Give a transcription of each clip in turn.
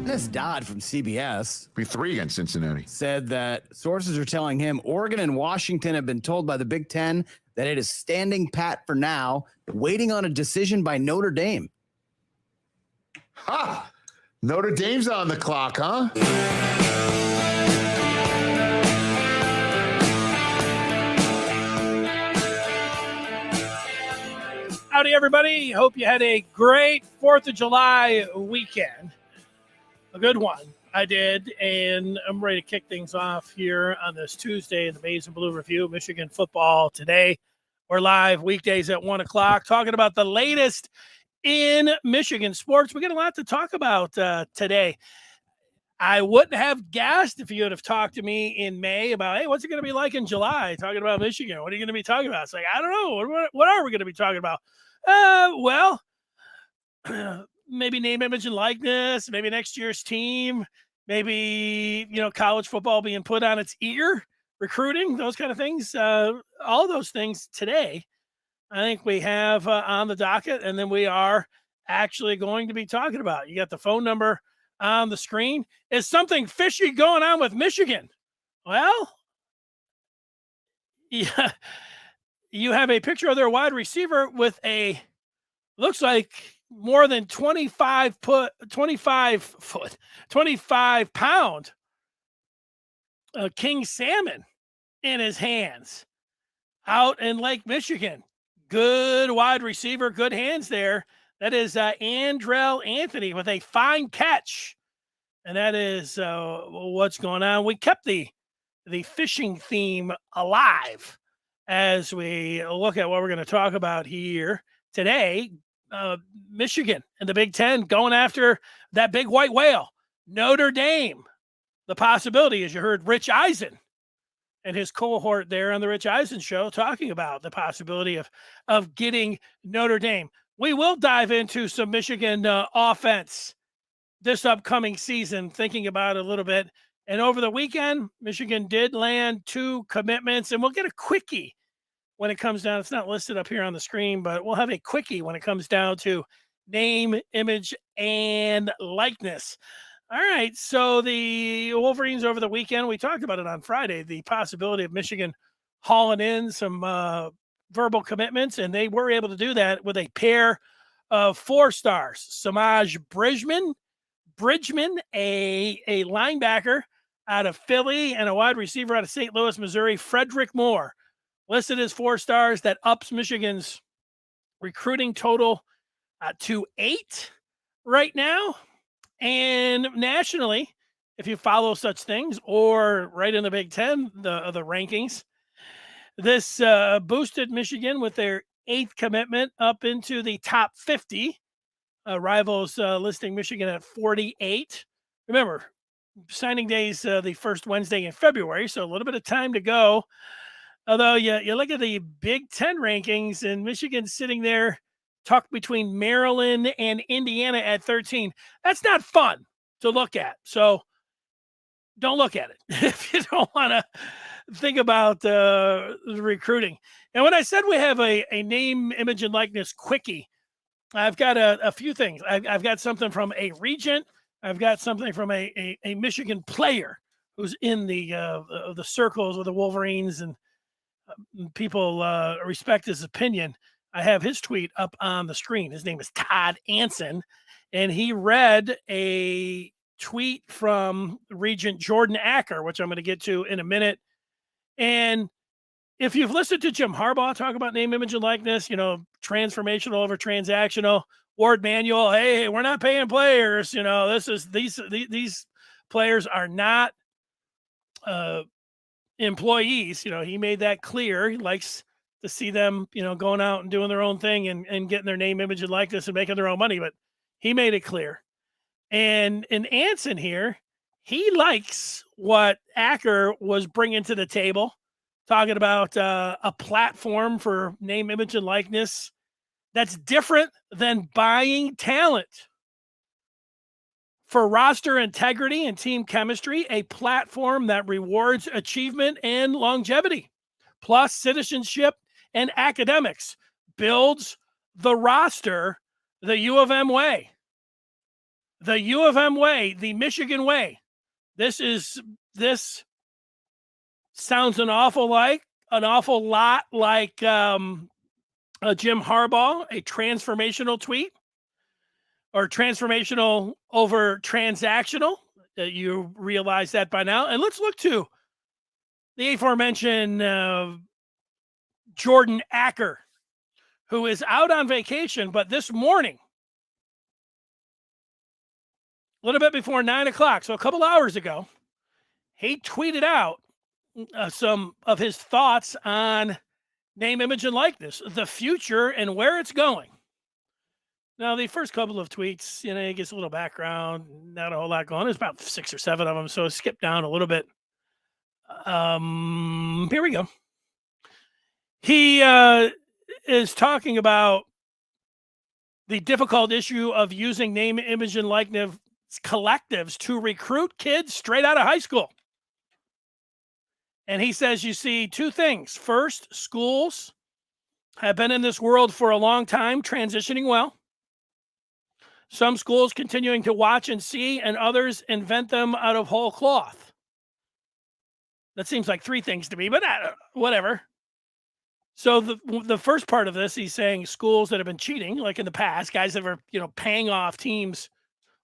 Dennis Dodd from CBS. Be 3 against Cincinnati. Said that sources are telling him Oregon and Washington have been told by the Big Ten that it is standing pat for now, waiting on a decision by Notre Dame. Ha! Notre Dame's on the clock, huh? Howdy, everybody. Hope you had a great 4th of July weekend. A good one. I did, and I'm ready to kick things off here on this Tuesday in the Maize and Blue Review, Michigan football today. We're live weekdays at 1 o'clock talking about the latest in Michigan sports. We got a lot to talk about today. I wouldn't have guessed if you would have talked to me in May about, hey, what's it going to be like in July talking about Michigan? What are you going to be talking about? It's like, I don't know. What are we going to be talking about? Well, maybe name, image, and likeness, maybe next year's team, maybe, college football being put on its ear, recruiting, those kind of things. All those things today, I think we have on the docket, and then we are actually going to be talking about. You got the phone number on the screen. Is something fishy going on with Michigan? Well, yeah, you have a picture of their wide receiver with looks like more than 25 pound king salmon in his hands out in Lake Michigan. Good wide receiver, good hands there. That is Andrel Anthony with a fine catch. And that is what's going on. We kept the fishing theme alive as we look at what we're going to talk about here today. Michigan and the Big Ten going after that big white whale. Notre Dame. The possibility, as you heard Rich Eisen and his cohort there on the Rich Eisen show talking about the possibility of getting Notre Dame. We will dive into some Michigan offense this upcoming season, thinking about it a little bit. And over the weekend, Michigan did land 2 commitments, and we'll get a quickie when it comes down. It's not listed up here on the screen, but we'll have a quickie when it comes down to name, image, and likeness. All right, so the Wolverines over the weekend, we talked about it on Friday, the possibility of Michigan hauling in some verbal commitments, and they were able to do that with a pair of 4 stars. Samaj Bridgman, a linebacker out of Philly, and a wide receiver out of St. Louis, Missouri, Frederick Moore, listed as 4 stars. That ups Michigan's recruiting total to 8 right now. And nationally, if you follow such things, or right in the Big Ten, the rankings, this boosted Michigan with their 8th commitment up into the top 50. Rivals listing Michigan at 48. Remember, signing day's the first Wednesday in February, so a little bit of time to go. Although you look at the Big Ten rankings, and Michigan's sitting there tucked between Maryland and Indiana at 13. That's not fun to look at. So don't look at it if you don't want to think about the recruiting. And when I said we have a name, image, and likeness quickie, I've got a few things. I've got something from a regent. I've got something from a Michigan player who's in the circles with the Wolverines, and people respect his opinion. I have his tweet up on the screen. His name is Todd Anson, and he read a tweet from Regent Jordan Acker, which I'm going to get to in a minute. And if you've listened to Jim Harbaugh talk about name, image, and likeness, transformational over transactional, Ward Manuel, hey, we're not paying players. These players are not employees. He made that clear. He likes to see them, going out and doing their own thing and getting their name, image, and likeness and making their own money. But he made it clear. And in Anson here, he likes what Acker was bringing to the table, talking about a platform for name, image, and likeness that's different than buying talent. For roster integrity and team chemistry, a platform that rewards achievement and longevity, plus citizenship and academics, builds the roster the U of M way. The U of M way, the Michigan way. This sounds an awful lot like Jim Harbaugh, a transformational tweet, or transformational over transactional. You realize that by now. And let's look to the aforementioned Jordan Acker, who is out on vacation, but this morning, a little bit before 9 o'clock, so a couple hours ago, he tweeted out some of his thoughts on name, image, and likeness, the future, and where it's going. Now, the first couple of tweets, it gets a little background, not a whole lot going. There's about 6 or 7 of them, so skip down a little bit. Here we go. He is talking about the difficult issue of using name, image, and likeness collectives to recruit kids straight out of high school. And he says, you see 2 things. First, schools have been in this world for a long time, transitioning well. Some schools continuing to watch and see, and others invent them out of whole cloth. That seems like 3 things to me, but whatever. So the first part of this, he's saying schools that have been cheating, like in the past, guys that were paying off teams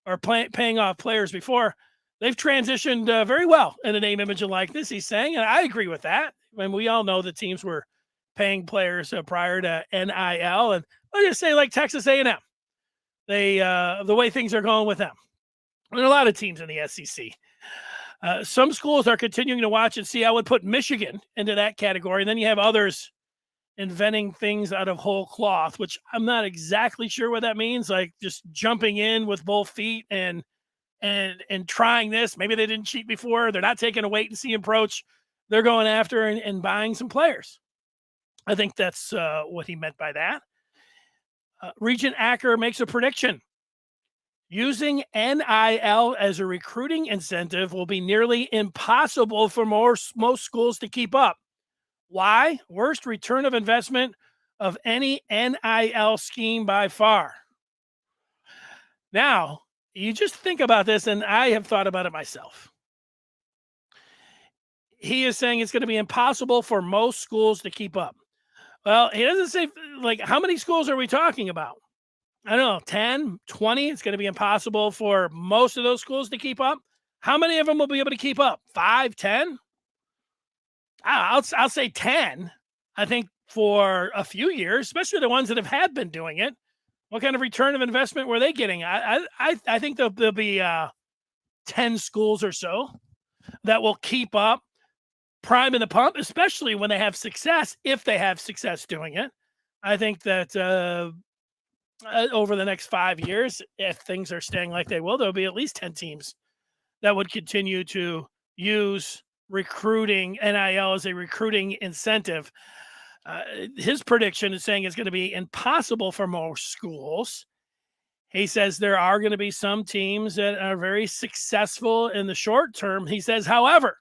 or paying off players before, they've transitioned very well in the name, image, and likeness. He's saying, and I agree with that. I mean, we all know that teams were paying players prior to NIL, and I'll just say like Texas A&M. They the way things are going with them. And a lot of teams in the SEC. Some schools are continuing to watch and see. I would put Michigan into that category. And then you have others inventing things out of whole cloth, which I'm not exactly sure what that means. Like just jumping in with both feet and trying this. Maybe they didn't cheat before. They're not taking a wait and see approach. They're going after and buying some players. I think that's what he meant by that. Regent Acker makes a prediction. Using NIL as a recruiting incentive will be nearly impossible for most schools to keep up. Why? Worst return of investment of any NIL scheme by far. Now, you just think about this, and I have thought about it myself. He is saying it's going to be impossible for most schools to keep up. Well, he doesn't say, like, how many schools are we talking about? I don't know, 10, 20? It's going to be impossible for most of those schools to keep up. How many of them will be able to keep up? 5, 10? I'll say 10. I think for a few years, especially the ones that have been doing it. What kind of return of investment were they getting? I think there'll be 10 schools or so that will keep up, priming the pump, especially when they have success, if they have success doing it. I think that over the next 5 years, if things are staying like they will, there'll be at least 10 teams that would continue to use recruiting NIL as a recruiting incentive. His prediction is saying it's going to be impossible for most schools. He says there are going to be some teams that are very successful in the short term. He says, however,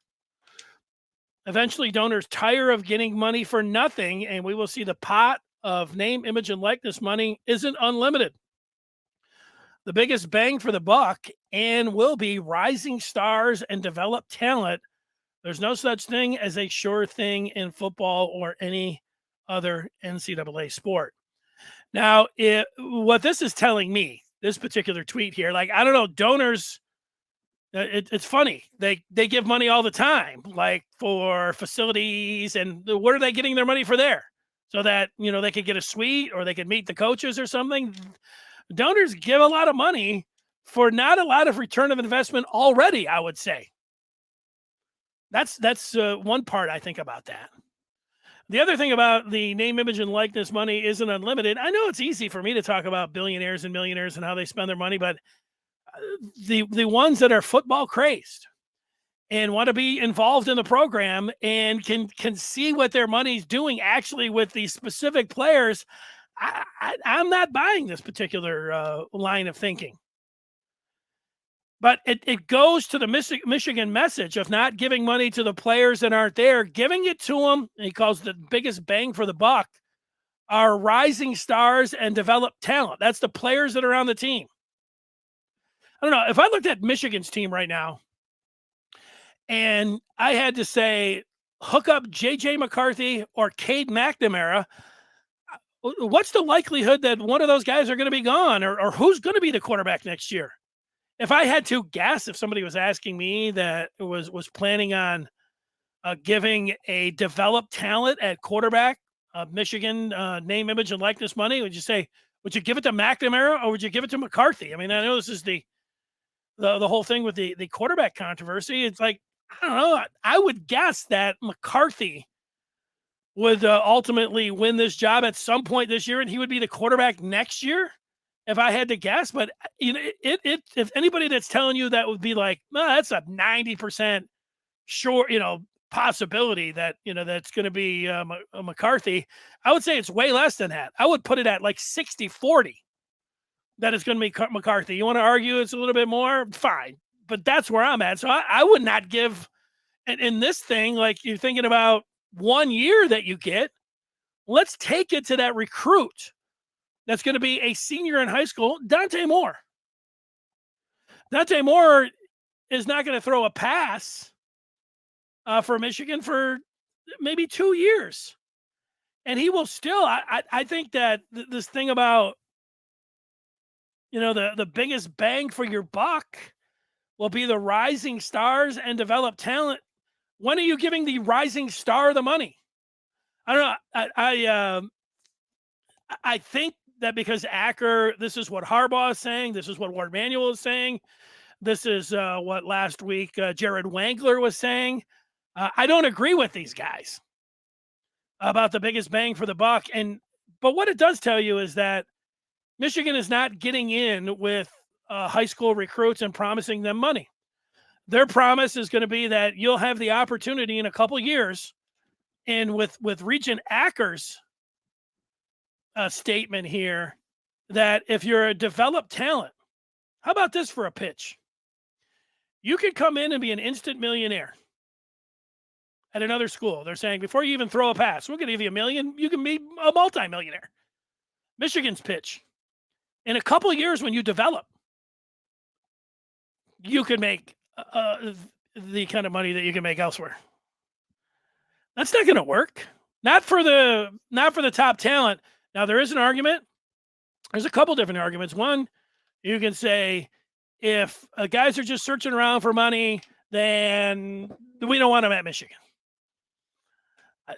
eventually donors tire of getting money for nothing, and we will see the pot of name, image, and likeness money isn't unlimited. The biggest bang for the buck and will be rising stars and developed talent. There's no such thing as a sure thing in football or any other NCAA sport. Now, what this is telling me, this particular tweet here, like, I don't know, donors, it's funny. They give money all the time, like for facilities, and what are they getting their money for there? So that, they could get a suite or they could meet the coaches or something. Donors give a lot of money for not a lot of return of investment already, I would say. That's one part I think about that. The other thing about the name, image, and likeness money isn't unlimited. I know it's easy for me to talk about billionaires and millionaires and how they spend their money, but the ones that are football crazed and want to be involved in the program and can see what their money's doing actually with these specific players, I'm not buying this particular line of thinking. But it goes to the Michigan message of not giving money to the players that aren't there, giving it to them. He calls the biggest bang for the buck are rising stars and developed talent. That's the players that are on the team. I don't know. If I looked at Michigan's team right now and I had to say, hook up J.J. McCarthy or Cade McNamara, what's the likelihood that one of those guys are going to be gone, or who's going to be the quarterback next year? If I had to guess, if somebody was asking me that was planning on giving a developed talent at quarterback, Michigan name, image, and likeness money, would you give it to McNamara or would you give it to McCarthy? I mean, I know this is the whole thing with the quarterback controversy. It's like, I don't know. I would guess that McCarthy would ultimately win this job at some point this year, and he would be the quarterback next year, if I had to guess. But if anybody that's telling you that would be like, well, that's a 90% sure, possibility that that's going to be McCarthy, I would say it's way less than that. I would put it at like 60-40 that it's going to be McCarthy. You want to argue it's a little bit more, fine, but that's where I'm at. So I would not give in this thing, like, you're thinking about 1 year that you get. Let's take it to that recruit that's going to be a senior in high school, Dante Moore. Dante Moore is not going to throw a pass for Michigan for maybe 2 years. And he will still, I think that this thing about, the biggest bang for your buck will be the rising stars and developed talent. When are you giving the rising star the money? I don't know. I think that because Acker, this is what Harbaugh is saying. This is what Ward Manuel is saying. This is what last week Jared Wangler was saying. I don't agree with these guys about the biggest bang for the buck. But what it does tell you is that Michigan is not getting in with high school recruits and promising them money. Their promise is going to be that you'll have the opportunity in a couple years. And with Regent Acker's statement here, that if you're a developed talent, how about this for a pitch? You could come in and be an instant millionaire at another school. They're saying, before you even throw a pass, we're going to give you $1 million. You can be a multimillionaire. Michigan's pitch. In a couple of years, when you develop, you could make the kind of money that you can make elsewhere. That's not going to work. Not for the top talent. Now, there is an argument. There's a couple different arguments. One, you can say, if guys are just searching around for money, then we don't want them at Michigan.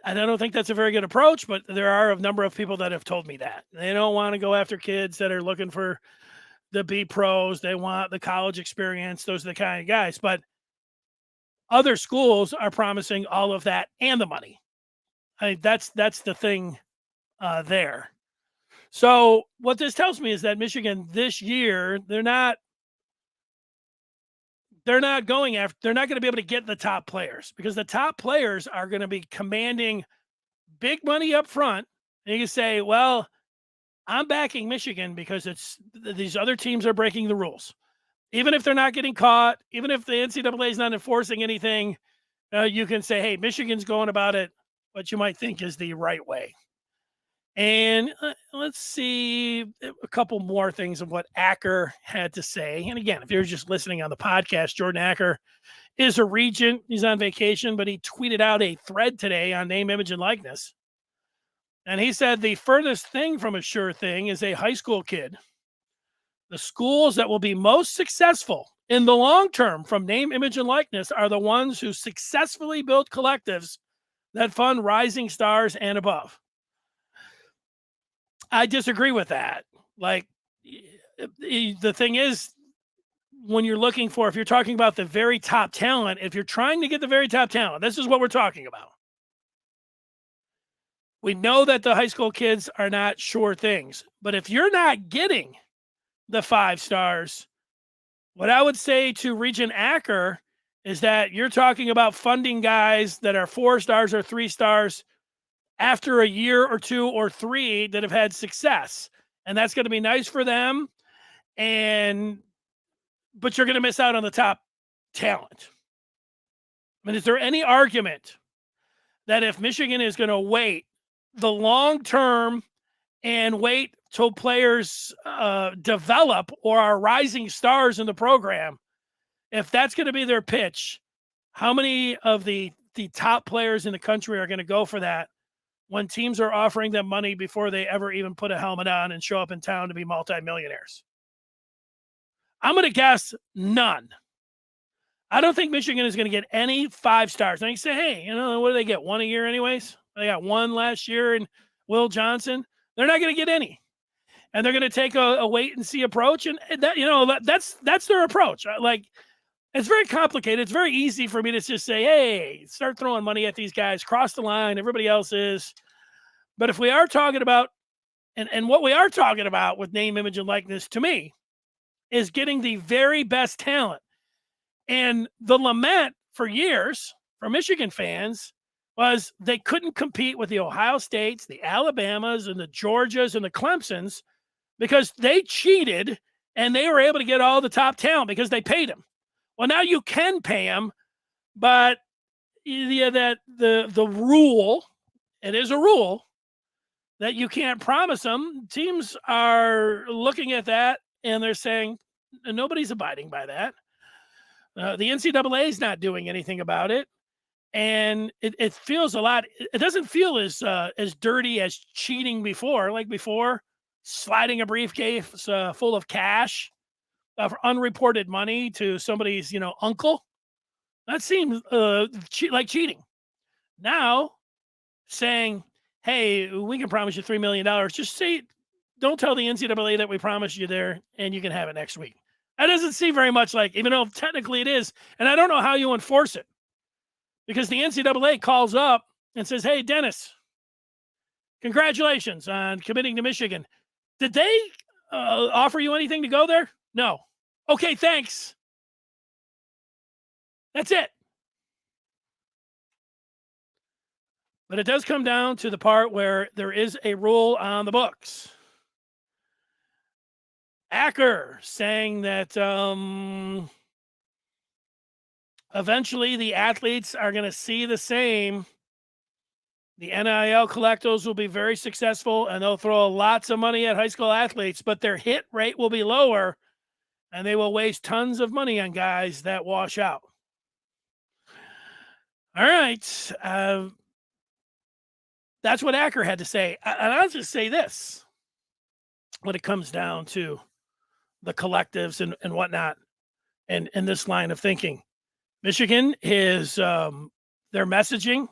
I don't think that's a very good approach, but there are a number of people that have told me that. They don't want to go after kids that are looking for the B pros. They want the college experience. Those are the kind of guys. But other schools are promising all of that and the money. That's the thing there. So what this tells me is that Michigan this year, they're not going after, they're not going to be able to get the top players, because the top players are going to be commanding big money up front. And you can say, well, I'm backing Michigan because these other teams are breaking the rules. Even if they're not getting caught, even if the NCAA is not enforcing anything, you can say, hey, Michigan's going about it what you might think is the right way. And let's see a couple more things of what Acker had to say. And again, if you're just listening on the podcast, Jordan Acker is a regent. He's on vacation, but he tweeted out a thread today on name, image, and likeness. And he said the furthest thing from a sure thing is a high school kid. The schools that will be most successful in the long term from name, image, and likeness are the ones who successfully build collectives that fund rising stars and above. I disagree with that. Like, the thing is, when you're looking for, if you're talking about the very top talent, if you're trying to get the very top talent, this is what we're talking about. We know that the high school kids are not sure things, but if you're not getting the 5 stars, what I would say to Regent Acker is that you're talking about funding guys that are 4 stars or 3 stars after a year or 2 or 3 that have had success. And that's going to be nice for them. But you're going to miss out on the top talent. I mean, is there any argument that if Michigan is going to wait the long term and wait till players develop or are rising stars in the program, if that's going to be their pitch, how many of the top players in the country are going to go for that when teams are offering them money before they ever even put a helmet on and show up in town to be multimillionaires? I'm going to guess none. I don't think Michigan is going to get any 5 stars. And you say, hey, what do they get? 1 a year anyways? They got 1 last year in Will Johnson. They're not going to get any. And they're going to take a wait and see approach. And that, that's their approach. Like, it's very complicated. It's very easy for me to just say, hey, start throwing money at these guys, cross the line. Everybody else is. But if we are talking about, and what we are talking about with name, image, and likeness, to me, is getting the very best talent. And the lament for years for Michigan fans was they couldn't compete with the Ohio States, the Alabamas, and the Georgias, and the Clemsons because they cheated and they were able to get all the top talent because they paid them. Well, now you can pay them, but the rule, it is a rule that you can't promise them. Teams are looking at that and they're saying nobody's abiding by that. The NCAA is not doing anything about it, and it feels a lot. It doesn't feel as dirty as cheating before. Like before, sliding a briefcase full of cash for unreported money to somebody's uncle. That seems like cheating. Now, saying, "Hey, we can promise you $3 million." Just say, don't tell the NCAA that we promised you there, and you can have it next week. That doesn't seem very much like, even though technically it is, and I don't know how you enforce it, because the NCAA calls up and says, hey, Dennis, congratulations on committing to Michigan. Did they offer you anything to go there? No. Okay, thanks. That's it. But it does come down to the part where there is a rule on the books. Acker saying that eventually the athletes are going to see the same. The NIL collectors will be very successful and they'll throw lots of money at high school athletes, but their hit rate will be lower and they will waste tons of money on guys that wash out. All right. That's what Acker had to say. And I'll just say this when it comes down to the collectives and whatnot, and this line of thinking. Michigan is their messaging,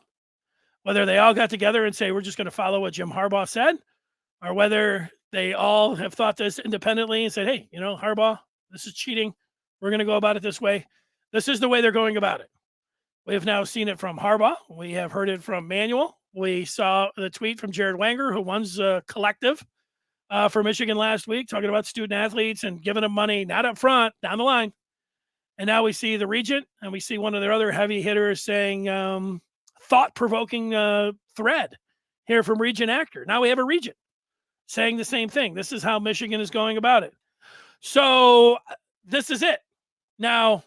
whether they all got together and say, we're just going to follow what Jim Harbaugh said, or whether they all have thought this independently and said, hey, Harbaugh, this is cheating. We're going to go about it this way. This is the way they're going about it. We have now seen it from Harbaugh. We have heard it from Manuel. We saw the tweet from Jared Wanger, who runs a collective for Michigan last week, talking about student athletes and giving them money, not up front, down the line. And now we see the Regent, and we see one of their other heavy hitters saying thought-provoking thread here from Regent Actor. Now we have a Regent saying the same thing. This is how Michigan is going about it. So this is it. Now,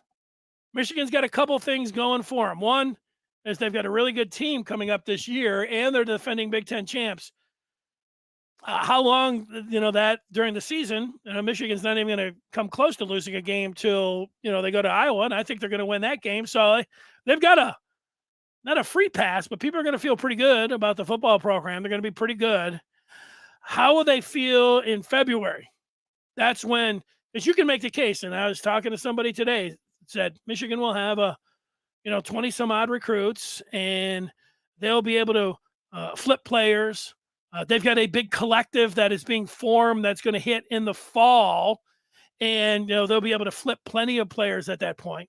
Michigan's got a couple things going for them. One is they've got a really good team coming up this year, and they're defending Big Ten champs. How long, that during the season, Michigan's not even going to come close to losing a game till, they go to Iowa, and I think they're going to win that game. So they've got not a free pass, but people are going to feel pretty good about the football program. They're going to be pretty good. How will they feel in February? That's when, because you can make the case, and I was talking to somebody today, said Michigan will have 20 some odd recruits, and they'll be able to flip players. They've got a big collective that is being formed that's going to hit in the fall, and they'll be able to flip plenty of players at that point.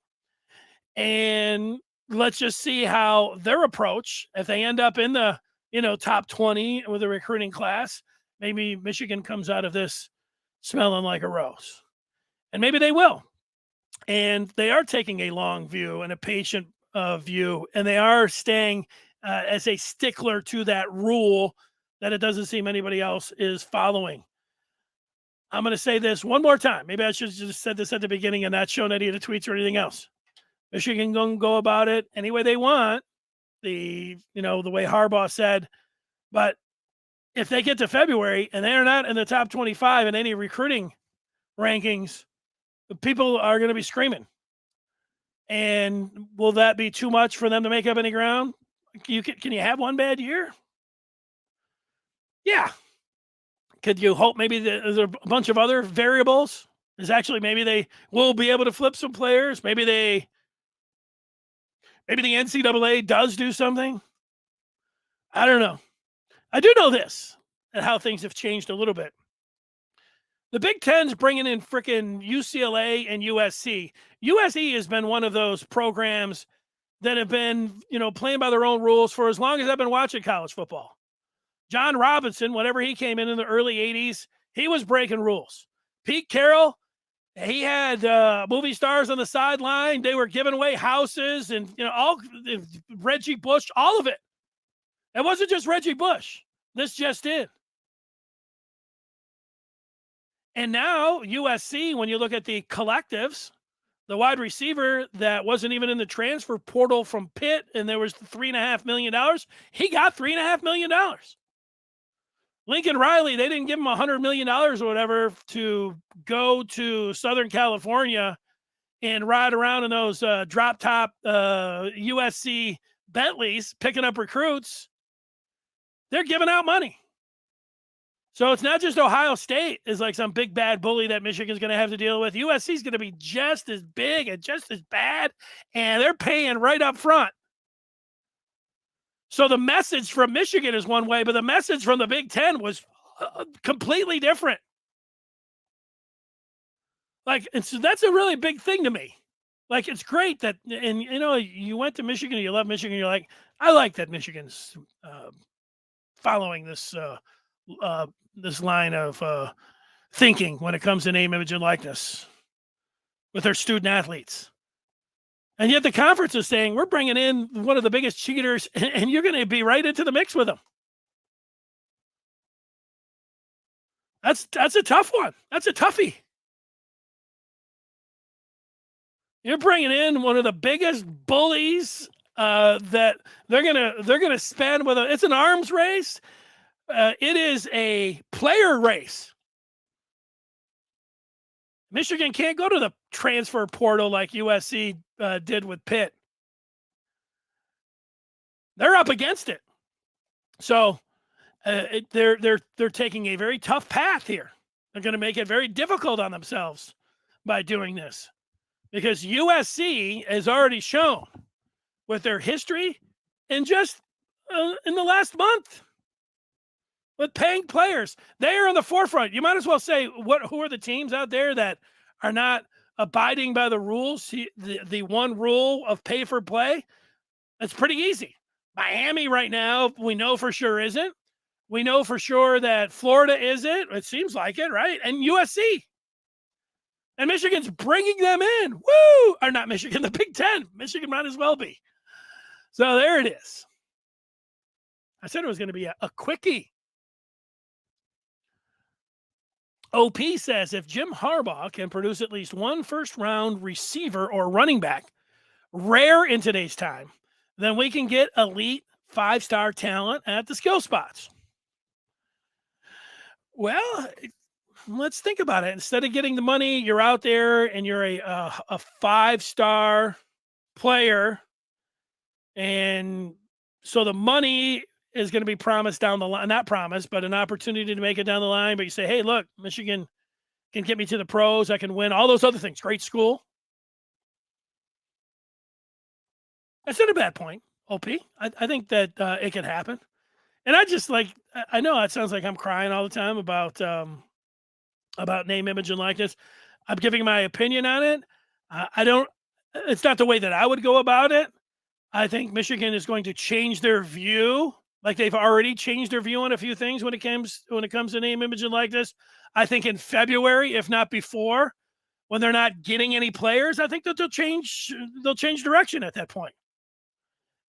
And let's just see how their approach, if they end up in the top 20 with a recruiting class, maybe Michigan comes out of this smelling like a rose, and maybe they will. And they are taking a long view and a patient view, and they are staying as a stickler to that rule that it doesn't seem anybody else is following. I'm going to say this one more time. Maybe I should have just said this at the beginning and not shown any of the tweets or anything else. Michigan going to go about it any way they want, the way Harbaugh said, but if they get to February and they're not in the top 25 in any recruiting rankings, people are going to be screaming. And will that be too much for them to make up any ground? Can you have one bad year? Yeah. Could you hope maybe there's a bunch of other variables? Is actually maybe they will be able to flip some players. Maybe the NCAA does do something. I don't know. I do know this, and how things have changed a little bit. The Big Ten's bringing in frickin' UCLA and USC. USC has been one of those programs that have been, playing by their own rules for as long as I've been watching college football. John Robinson, whenever he came in the early 80s, he was breaking rules. Pete Carroll, he had movie stars on the sideline. They were giving away houses and, all Reggie Bush, all of it. It wasn't just Reggie Bush. This just did. And now USC, when you look at the collectives, the wide receiver that wasn't even in the transfer portal from Pitt, and there was $3.5 million, he got $3.5 million. Lincoln Riley, they didn't give him $100 million or whatever to go to Southern California and ride around in those drop top USC Bentleys picking up recruits. They're giving out money. So it's not just Ohio State is like some big bad bully that Michigan's going to have to deal with. USC is going to be just as big and just as bad, and they're paying right up front. So the message from Michigan is one way, but the message from the Big Ten was completely different. And so that's a really big thing to me. It's great that, and you went to Michigan, you love Michigan, you're like, I like that Michigan's following this this line of thinking when it comes to name, image, and likeness with their student athletes. And yet the conference is saying, we're bringing in one of the biggest cheaters, and you're going to be right into the mix with them. That's a tough one. That's a toughie. You're bringing in one of the biggest bullies that they're gonna spend with. It's an arms race. It is a player race. Michigan can't go to the transfer portal like USC did with Pitt. They're up against it. So they're taking a very tough path here. They're going to make it very difficult on themselves by doing this, because USC has already shown with their history and just in the last month with paying players, they are in the forefront. You might as well say, who are the teams out there that are not abiding by the rules, the one rule of pay for play? It's pretty easy. Miami right now, we know for sure isn't. We know for sure that Florida isn't. It seems like it, right? And USC. And Michigan's bringing them in. Woo! Or not Michigan, the Big Ten. Michigan might as well be. So there it is. I said it was going to be a quickie. OP says if Jim Harbaugh can produce at least one first-round receiver or running back, rare in today's time, then we can get elite five-star talent at the skill spots. Well, let's think about it. Instead of getting the money, you're out there and you're a five-star player, and so the money is going to be promised down the line. Not promised, but an opportunity to make it down the line. But you say, hey, look, Michigan can get me to the pros. I can win all those other things. Great school. That's not a bad point, OP. I think that it can happen. And I know it sounds like I'm crying all the time about name, image, and likeness. I'm giving my opinion on it. It's not the way that I would go about it. I think Michigan is going to change their view, like they've already changed their view on a few things when it comes to name, image, and likeness. I think in February, if not before, when they're not getting any players, I think that they'll change direction at that point.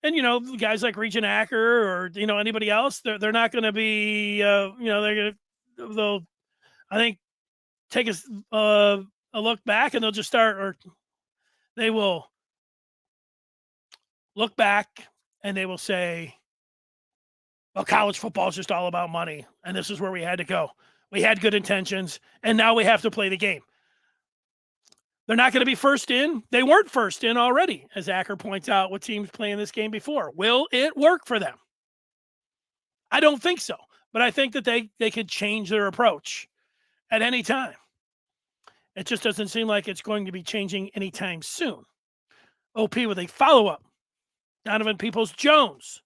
And guys like Regent Acker or anybody else, they're not going to be they'll I think take a look back, and they'll just start, or they will look back and they will say, well, college football is just all about money, and this is where we had to go. We had good intentions, and now we have to play the game. They're not going to be first in. They weren't first in already, as Acker points out, with teams playing this game before. Will it work for them? I don't think so, but I think that they could change their approach at any time. It just doesn't seem like it's going to be changing anytime soon. OP with a follow-up. Donovan Peoples-Jones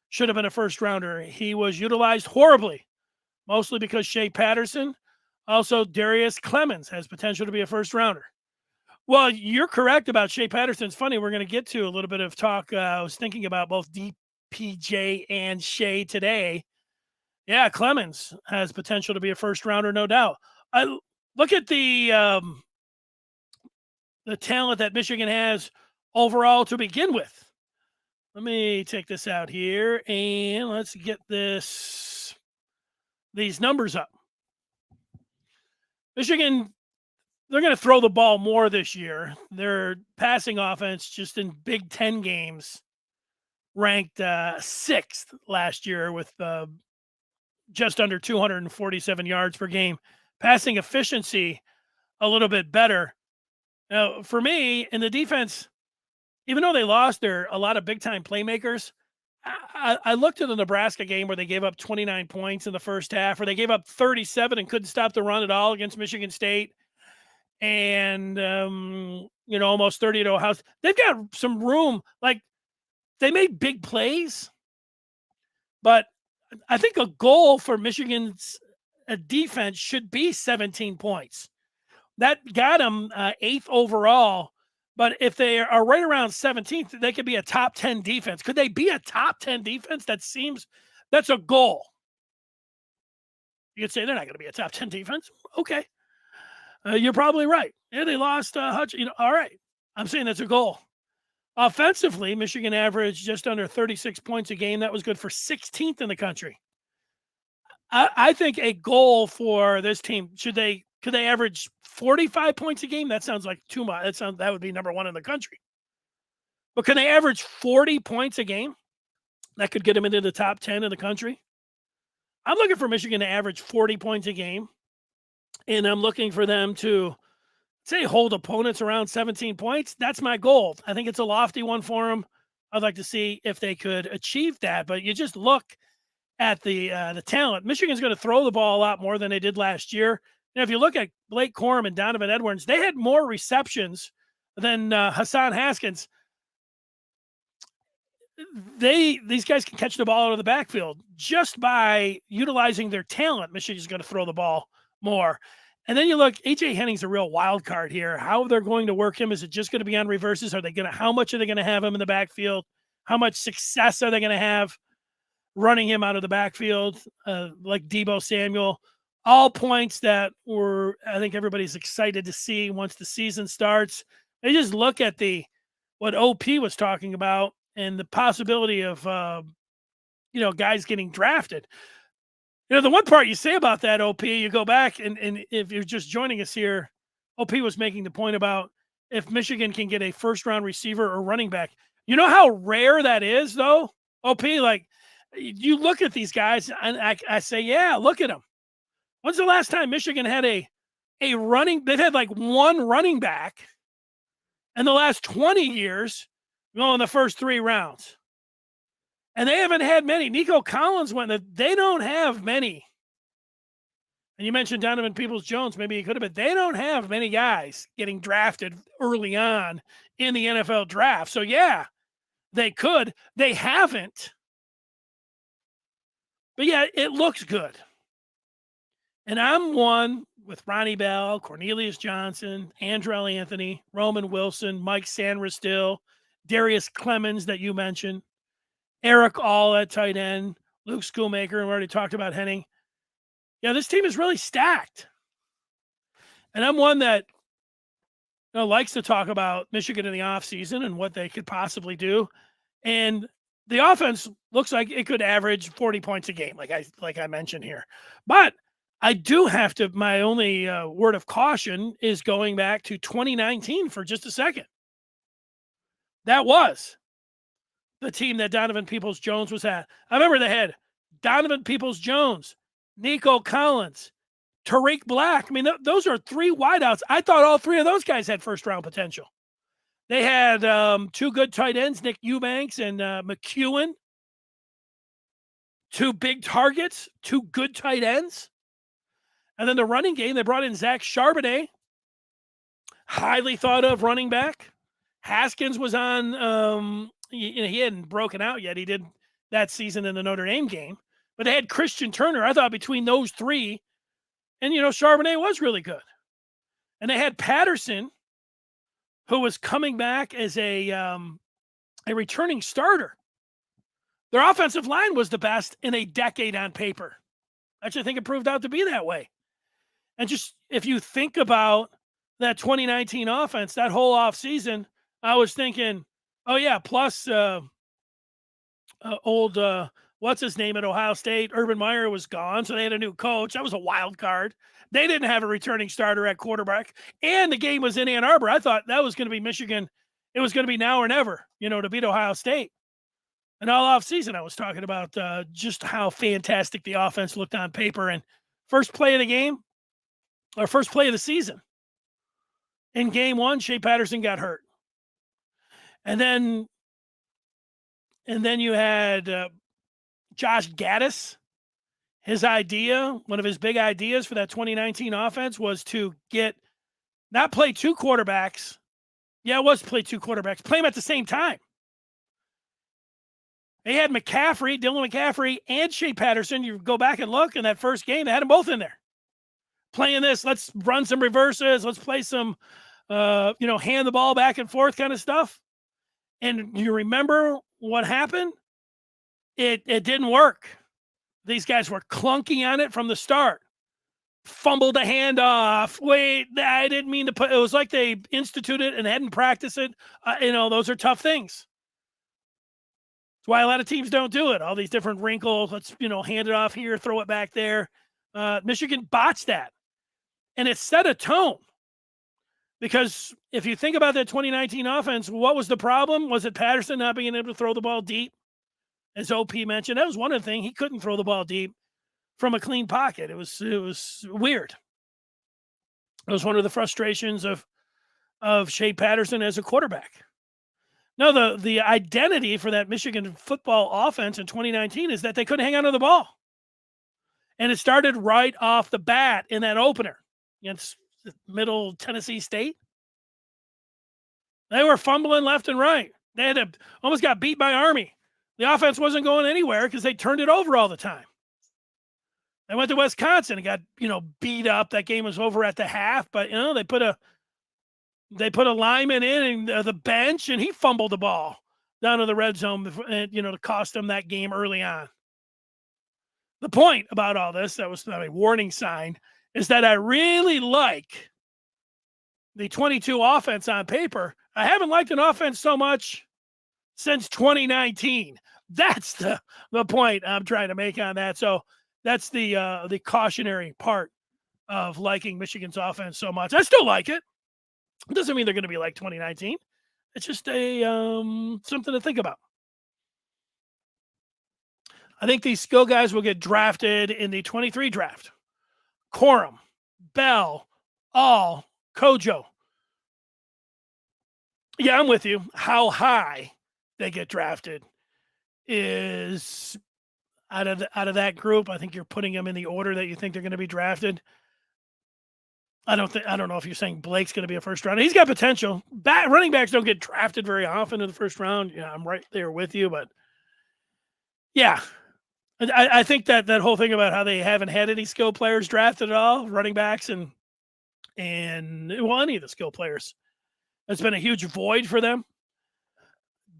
should have been a first-rounder. He was utilized horribly, mostly because Shea Patterson. Also, Darius Clemens has potential to be a first-rounder. Well, you're correct about Shea Patterson. It's funny, we're going to get to a little bit of talk. I was thinking about both DPJ and Shea today. Yeah, Clemens has potential to be a first-rounder, no doubt. Look at the talent that Michigan has overall to begin with. Let me take this out here, and let's get these numbers up. Michigan, they're going to throw the ball more this year. Their passing offense, just in Big Ten games, ranked 6th last year with just under 247 yards per game. Passing efficiency, a little bit better. Now, for me, in the defense, even though they lost a lot of big-time playmakers, I looked at the Nebraska game where they gave up 29 points in the first half, or they gave up 37 and couldn't stop the run at all against Michigan State, and almost 30 at Ohio State. They've got some room. Like, they made big plays, but I think a goal for Michigan's defense should be 17 points. That got them 8th overall. But if they are right around 17th, they could be a top 10 defense. Could they be a top 10 defense? That's a goal. You could say they're not going to be a top 10 defense. Okay. You're probably right. Yeah, they lost Hutch. All right. I'm saying that's a goal. Offensively, Michigan averaged just under 36 points a game. That was good for 16th in the country. I think a goal for this team, could they average 45 points a game? That sounds like too much. That would be number 1 in the country. But can they average 40 points a game? That could get them into the top 10 in the country. I'm looking for Michigan to average 40 points a game. And I'm looking for them to, say, hold opponents around 17 points. That's my goal. I think it's a lofty one for them. I'd like to see if they could achieve that. But you just look at the talent. Michigan's going to throw the ball a lot more than they did last year. And if you look at Blake Corum and Donovan Edwards, they had more receptions than Hassan Haskins. These guys can catch the ball out of the backfield just by utilizing their talent. Michigan's going to throw the ball more. And then you look, AJ Henning's a real wild card here. How they're going to work him? Is it just going to be on reverses? How much are they going to have him in the backfield? How much success are they going to have running him out of the backfield like Deebo Samuel? All points that I think everybody's excited to see once the season starts. They just look at what OP was talking about and the possibility of, guys getting drafted. The one part you say about that, OP, you go back and if you're just joining us here, OP was making the point about if Michigan can get a first-round receiver or running back. You know how rare that is, though, OP? Like, you look at these guys, and I say, yeah, look at them. When's the last time Michigan had a running? They've had like one running back in the last 20 years go in the first 3 rounds. And they haven't had many. Nico Collins they don't have many. And you mentioned Donovan Peoples-Jones. Maybe he could have been. They don't have many guys getting drafted early on in the NFL draft. So, yeah, they could. They haven't. But, yeah, it looks good. And I'm one with Ronnie Bell, Cornelius Johnson, Andrel Anthony, Roman Wilson, Mike Sanristil, Darius Clemens that you mentioned, Eric All at tight end, Luke Schoolmaker, and we already talked about Henning. Yeah, this team is really stacked. And I'm one that likes to talk about Michigan in the offseason and what they could possibly do. And the offense looks like it could average 40 points a game, like I mentioned here. But I do have to, my only word of caution is going back to 2019 for just a second. That was the team that Donovan Peoples-Jones was at. I remember they had Donovan Peoples-Jones, Nico Collins, Tariq Black. I mean, those are 3 wideouts. I thought all 3 of those guys had first-round potential. They had 2 good tight ends, Nick Eubanks and McEwen. 2 big targets, 2 good tight ends. And then the running game, they brought in Zach Charbonnet, highly thought of running back. Haskins was on, he hadn't broken out yet. He did that season in the Notre Dame game. But they had Christian Turner. I thought between those 3, and, Charbonnet was really good. And they had Patterson, who was coming back as a returning starter. Their offensive line was the best in a decade on paper. I actually think it proved out to be that way. And just if you think about that 2019 offense, that whole offseason, I was thinking, oh, yeah, plus what's his name at Ohio State? Urban Meyer was gone, so they had a new coach. That was a wild card. They didn't have a returning starter at quarterback, and the game was in Ann Arbor. I thought that was going to be Michigan. It was going to be now or never, to beat Ohio State. And all offseason, I was talking about just how fantastic the offense looked on paper. And first play of the game, or first play of the season, in game 1, Shea Patterson got hurt. And then you had Josh Gaddis. His idea, one of his big ideas for that 2019 offense was to not play 2 quarterbacks. Yeah, it was play 2 quarterbacks. Play them at the same time. They had Dylan McCaffrey, and Shea Patterson. You go back and look in that first game, they had them both in there. Playing this, let's run some reverses. Let's play some, hand the ball back and forth kind of stuff. And you remember what happened? It didn't work. These guys were clunky on it from the start. Fumbled a handoff. Wait, I didn't mean to put. It was like they instituted and hadn't practiced it. Those are tough things. That's why a lot of teams don't do it. All these different wrinkles. Let's hand it off here, throw it back there. Michigan botched that, and it set a tone. Because if you think about that 2019 offense, what was the problem? Was it Patterson not being able to throw the ball deep? As OP mentioned, that was one of the things. He couldn't throw the ball deep from a clean pocket. It was weird. It was one of the frustrations of Shea Patterson as a quarterback. No, the identity for that Michigan football offense in 2019 is that they couldn't hang on to the ball. And it started right off the bat in that opener against Middle Tennessee State. They were fumbling left and right. They almost got beat by Army. The offense wasn't going anywhere because they turned it over all the time. They went to Wisconsin and got, beat up. That game was over at the half, but they put a lineman in the bench, and he fumbled the ball down to the red zone, to cost them that game early on. The point about all this, that was a warning sign, is that I really like the 22 offense on paper. I haven't liked an offense so much since 2019. That's the point I'm trying to make on that. So that's the cautionary part of liking Michigan's offense so much. I still like it. It doesn't mean they're going to be like 2019. It's just something to think about. I think these skill guys will get drafted in the 23 draft. Corum, Bell, All, Kojo. Yeah, I'm with you. How high they get drafted is out of that group. I think you're putting them in the order that you think they're going to be drafted. I don't know if you're saying Blake's going to be a first round. He's got potential. Running backs don't get drafted very often in the first round. Yeah, I'm right there with you, but yeah, I think that whole thing about how they haven't had any skill players drafted at all, running backs and any of the skill players, it's been a huge void for them.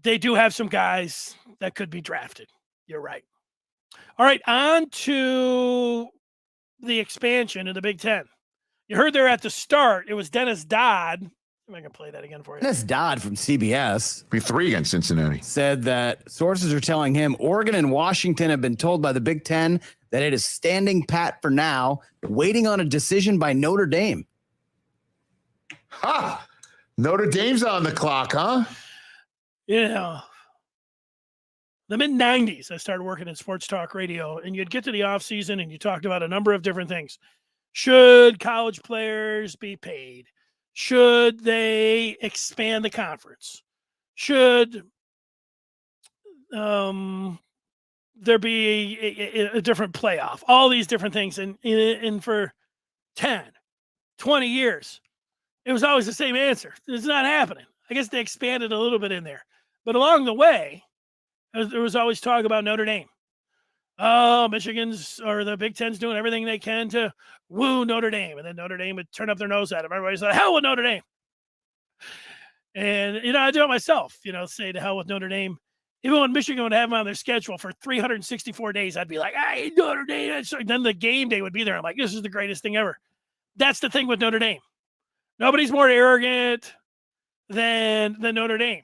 They do have some guys that could be drafted. You're right. All right, on to the expansion in the Big Ten. You heard there at the start, it was Dennis Dodd. I'm going to play that again for you. Dennis Dodd from CBS. Be 3 against Cincinnati. Said that sources are telling him Oregon and Washington have been told by the Big Ten that it is standing pat for now, waiting on a decision by Notre Dame. Notre Dame's on the clock, huh? the mid-90s, I started working in sports talk radio, and you'd get to the off season and you talked about a number of different things. Should college players be paid? Should they expand the conference? Should there be a different playoff? All these different things. And for 10, 20 years, it was always the same answer. It's not happening. I guess they expanded a little bit in there. But along the way, there was always talk about Notre Dame. Oh, Michigan's or the Big Ten's doing everything they can to woo Notre Dame. And then Notre Dame would turn up their nose at them. Everybody's like, hell with Notre Dame. And, I do it myself, say to hell with Notre Dame. Even when Michigan would have them on their schedule for 364 days, I'd be like, I hate Notre Dame. So then the game day would be there. I'm like, this is the greatest thing ever. That's the thing with Notre Dame. Nobody's more arrogant than Notre Dame.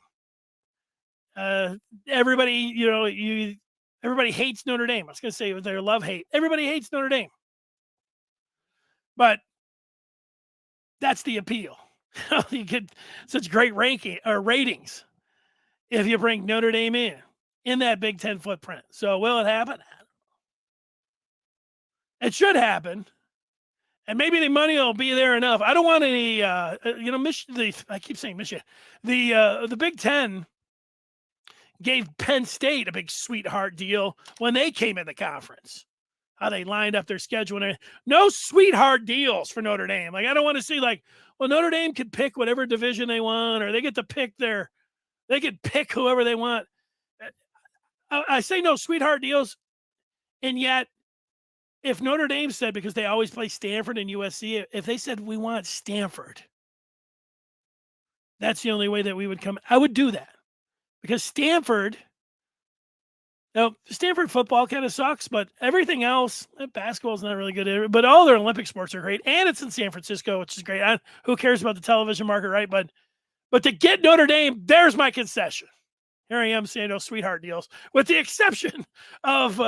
Everybody, everybody hates Notre Dame. I was going to say their love-hate. Everybody hates Notre Dame. But that's the appeal. You get such great ratings if you bring Notre Dame in that Big Ten footprint. So will it happen? It should happen. And maybe the money will be there enough. I don't want any, I keep saying Michigan. The Big Ten gave Penn State a big sweetheart deal when they came in the conference. How they lined up their schedule. And no sweetheart deals for Notre Dame. Like, I don't want to see Notre Dame could pick whatever division they want, or they get to pick they could pick whoever they want. I say no sweetheart deals. And yet, if Notre Dame said, because they always play Stanford and USC, if they said, we want Stanford, that's the only way that we would come. I would do that. Because Stanford football kind of sucks, but everything else, basketball is not really good, but all their Olympic sports are great. And it's in San Francisco, which is great. Who cares about the television market, right? But to get Notre Dame, there's my concession. Here I am saying no sweetheart deals, with the exception of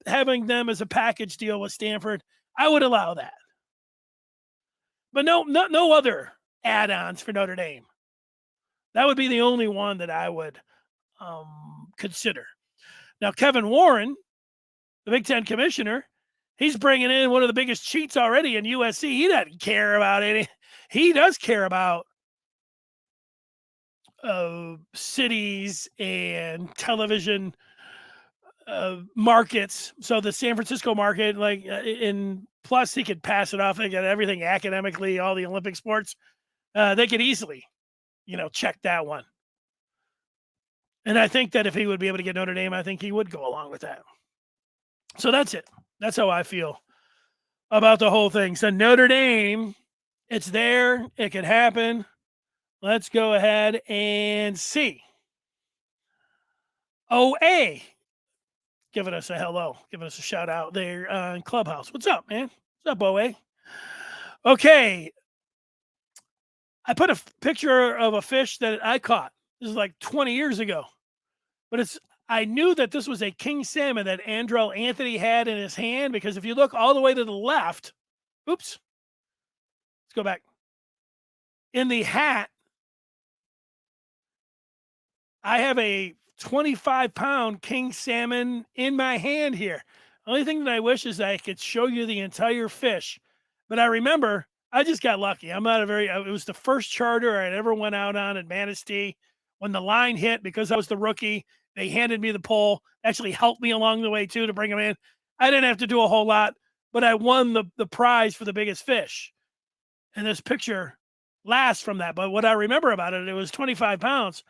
having them as a package deal with Stanford. I would allow that. But no other add-ons for Notre Dame. That would be the only one that I would consider. Now, Kevin Warren, the Big Ten commissioner, he's bringing in one of the biggest cheats already in USC. He doesn't care about any. He does care about cities and television markets. So the San Francisco market, plus he could pass it off. They got everything academically, all the Olympic sports. They could easily, check that one. And I think that if he would be able to get Notre Dame, I think he would go along with that. So that's it. That's how I feel about the whole thing. So Notre Dame, it's there. It could happen. Let's go ahead and see. OA giving us a hello, giving us a shout out there in Clubhouse. What's up, man? What's up, OA? Okay. I put a picture of a fish that I caught. This is like 20 years ago. But I knew that this was a king salmon that Andrel Anthony had in his hand, because if you look all the way to the left, let's go back. In the hat, I have a 25-pound king salmon in my hand here. Only thing that I wish is I could show you the entire fish. But I remember I just got lucky. It was the first charter I'd ever went out on at Manistee. When the line hit, because I was the rookie, they handed me the pole, actually helped me along the way too to bring them in. I didn't have to do a whole lot, but I won the prize for the biggest fish. And this picture lasts from that. But what I remember about it was 25 pounds.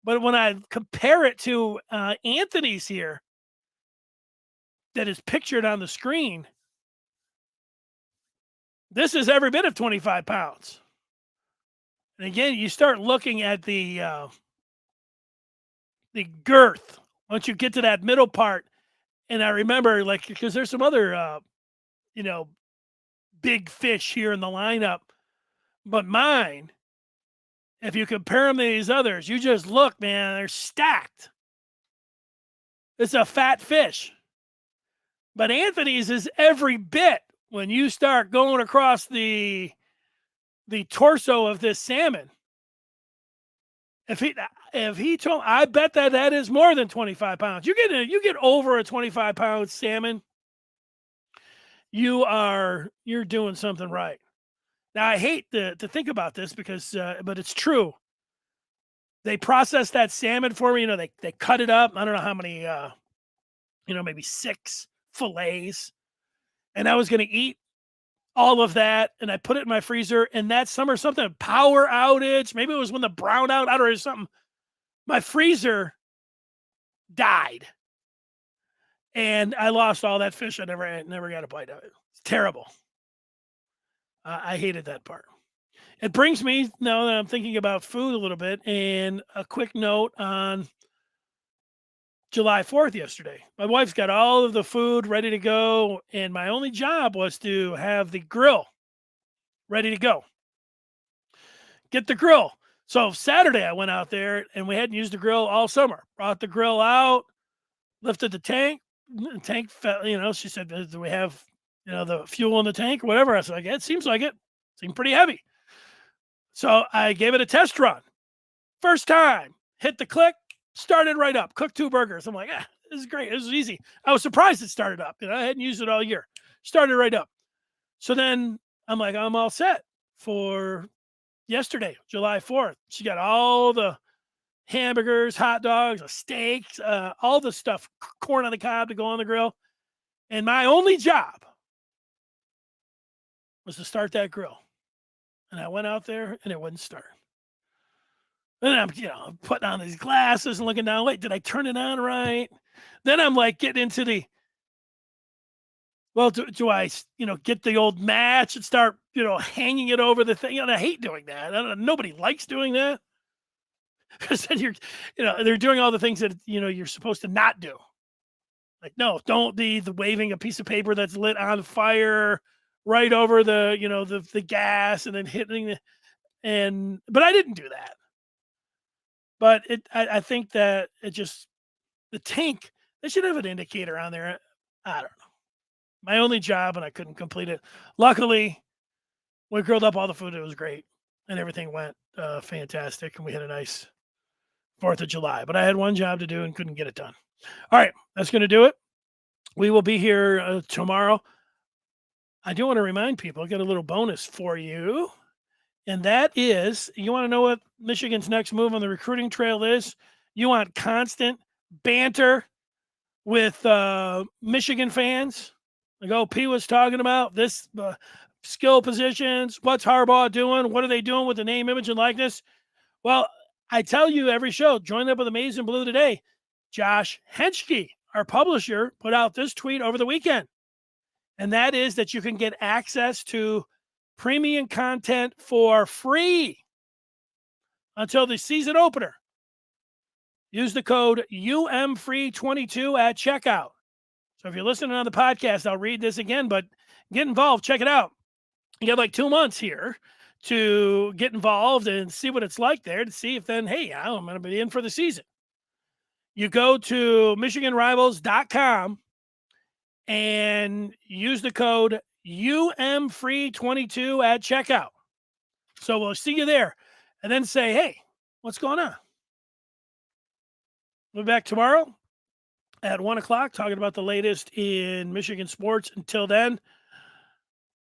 But when I compare it to Anthony's here, that is pictured on the screen, this is every bit of 25 pounds. And again, you start looking at the girth once you get to that middle part. And I remember, because there's some other, big fish here in the lineup, but mine, if you compare them to these others, you just look, man, they're stacked. It's a fat fish. But Anthony's is every bit. When you start going across the torso of this salmon, if he told, I bet that is more than 25 pounds. You get over a 25-pound salmon, you're doing something right. Now I hate to think about this because, but it's true. They process that salmon for me. They cut it up. I don't know how many, maybe 6 fillets, and I was going to eat all of that, and I put it in my freezer. And that summer, something power outage. Maybe it was when the brownout, I don't know, something. My freezer died, and I lost all that fish. I never got a bite of it. It's terrible. I hated that part. It brings me, now that I'm thinking about food a little bit, and a quick note on July 4th yesterday. My wife's got all of the food ready to go, and my only job was to have the grill ready to go. Get the grill. So Saturday I went out there, and we hadn't used the grill all summer. Brought the grill out, lifted the tank. The tank fell, she said, do we have, the fuel in the tank or whatever? I was like, it seems like it. Seemed pretty heavy. So I gave it a test run. First time, hit the click, started right up, cooked 2 burgers. I'm like, this is great. This is easy. I was surprised it started up. I hadn't used it all year. Started right up. So then I'm like, I'm all set for yesterday, July 4th. She got all the hamburgers, hot dogs, steaks, all the stuff, corn on the cob to go on the grill. And my only job was to start that grill. And I went out there and it wouldn't start. And I'm putting on these glasses and looking down. Wait, did I turn it on right? Then I'm like getting into do I, get the old match and start, hanging it over the thing? And I hate doing that. Nobody likes doing that. Because then they're doing all the things that, you're supposed to not do. Like, no, don't be the waving a piece of paper that's lit on fire right over the gas and then hitting but I didn't do that. But I think that the tank, they should have an indicator on there. I don't know. My only job, and I couldn't complete it. Luckily, we grilled up all the food. It was great. And everything went fantastic. And we had a nice 4th of July. But I had one job to do and couldn't get it done. All right, that's going to do it. We will be here tomorrow. I do want to remind people, I got a little bonus for you. And that is, you want to know what Michigan's next move on the recruiting trail is? You want constant banter with Michigan fans? Like, P was talking about this skill positions. What's Harbaugh doing? What are they doing with the name, image, and likeness? Well, I tell you every show, join up with Amazing Blue today. Josh Henschke, our publisher, put out this tweet over the weekend. And that is that you can get access to premium content for free until the season opener. Use the code UMFree22 at checkout. So if you're listening on the podcast, I'll read this again, but get involved. Check it out. You got like 2 months here to get involved and see what it's like there to see if then, hey, I'm going to be in for the season. You go to MichiganRivals.com and use the code UMFree22 at checkout. So we'll see you there. And then say, hey, what's going on? We'll be back tomorrow at 1 o'clock talking about the latest in Michigan sports. Until then,